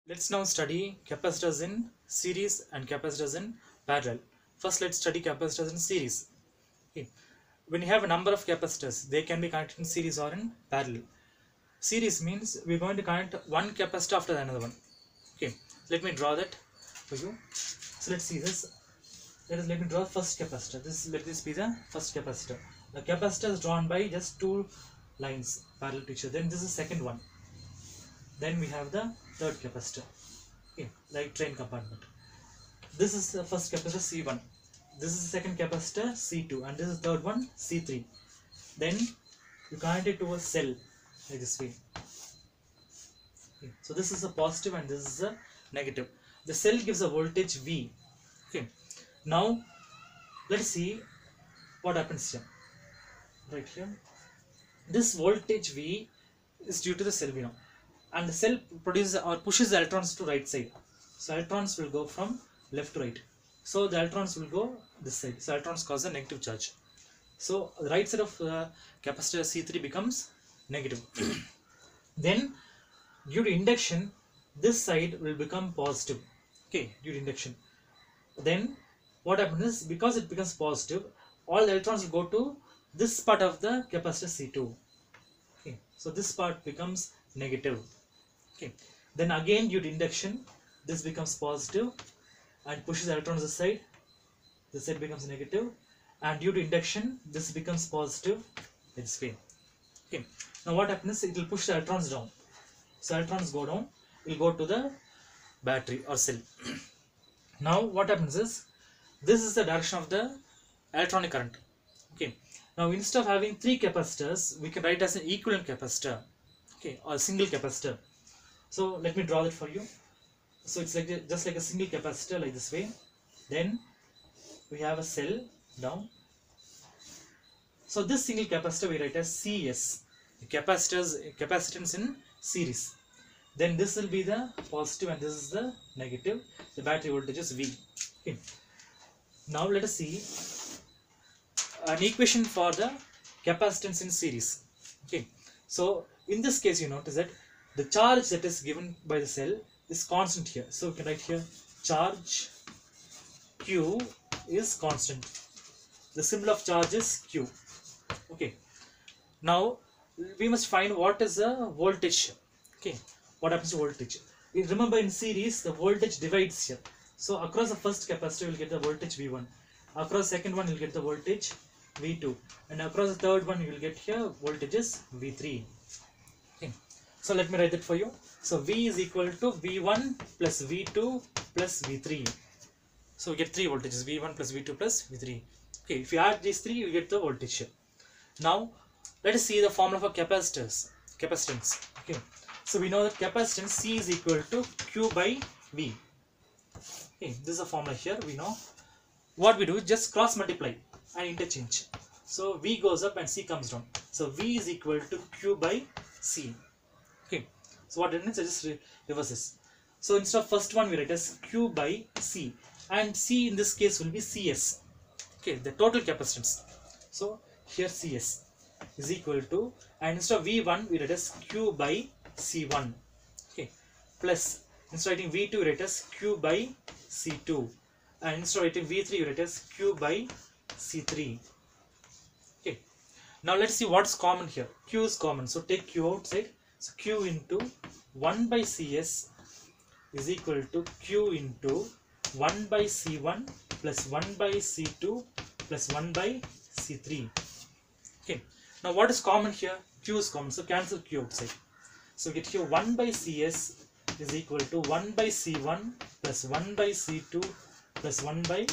Let's now study capacitors in series and capacitors in parallel. First, let's study capacitors in series. Okay. When you have a number of capacitors, they can be connected in series or in parallel. Series means we're going to connect one capacitor after another one. Okay, let me draw that for you. So let's see this. Let me draw first capacitor. Let this be the first capacitor. The capacitor is drawn by just two lines parallel to each other. Then this is the second one. Then we have the third capacitor. Okay, like train compartment. This is the first capacitor C1. This is the second capacitor C2, and this is the third one C3. Then you connect it to a cell like this way. Okay, so this is a positive and this is a negative. The cell gives a voltage V. Okay, now let's see what happens here. Right here, this voltage V is due to the cell, we know, and the cell produces or pushes the electrons to right side. So electrons will go from left to right. So the electrons will go this side. So electrons cause a negative charge. So the right side of capacitor C3 becomes negative. Then due to induction, this side will become positive. Okay, due to induction. Then what happens is, because it becomes positive, all the electrons will go to this part of the capacitor C2. Okay, so this part becomes negative. Okay, then again due to induction, this becomes positive and pushes the electrons this side. This side becomes negative, and due to induction, this becomes positive this way. Okay, now what happens? It will push the electrons down. So electrons go down, it will go to the battery or cell. Now what happens is, this is the direction of the electronic current. Okay, now instead of having three capacitors, we can write as an equivalent capacitor. Okay, or a single capacitor. So let me draw that for you. So it's like just like a single capacitor like this way. Then we have a cell down. So this single capacitor we write as CS, the capacitance in series. Then this will be the positive and this is the negative. The battery voltage is V. Okay. Now let us see an equation for the capacitance in series. Okay. So in this case, you notice that the charge that is given by the cell is constant here. So we can write here charge Q is constant. The symbol of charge is Q. Okay. Now we must find what is the voltage. Okay. What happens to voltage? Remember, in series the voltage divides here. So across the first capacitor you will get the voltage V1. Across the second one you will get the voltage V2. And across the third one you will get here voltages V3. Okay. So let me write that for you. So V is equal to V1 plus V2 plus V3. So we get three voltages, V1 plus V2 plus V3. Okay, if you add these three, you get the voltage here. Now let us see the formula for capacitance. Okay, so we know that capacitance C is equal to Q by V. Okay, this is a formula here. We know what we do, just cross multiply and interchange. So V goes up and C comes down. So V is equal to Q by C. Okay, so what it means, I just reverse this. So instead of first one, we write as Q by C, and C in this case will be CS. Okay, the total capacitance. So here CS is equal to, and instead of V1 we write as Q by C1. Okay, plus instead of writing V2 we write as Q by C2, and instead of writing V3 we write as Q by C3. Okay, now let's see what's common here. Q is common, so take Q outside. So Q into 1 by CS is equal to Q into 1 by C1 plus 1 by C2 plus 1 by C3. Okay, now what is common here? Q is common, so cancel Q outside. So get here 1 by CS is equal to 1 by C1 plus 1 by C2 plus 1 by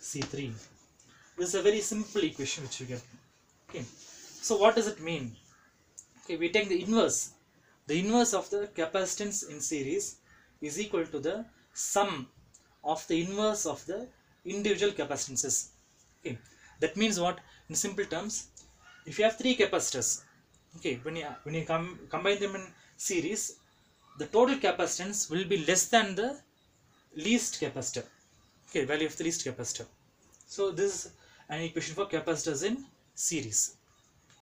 C3. This is a very simple equation which we get. Okay, so what does it mean? Okay, we take the inverse. The inverse of the capacitance in series is equal to the sum of the inverse of the individual capacitances. Okay, that means what? In simple terms, if you have three capacitors, okay, when you combine them in series, the total capacitance will be less than the least capacitor. Okay, value of the least capacitor. So this is an equation for capacitors in series.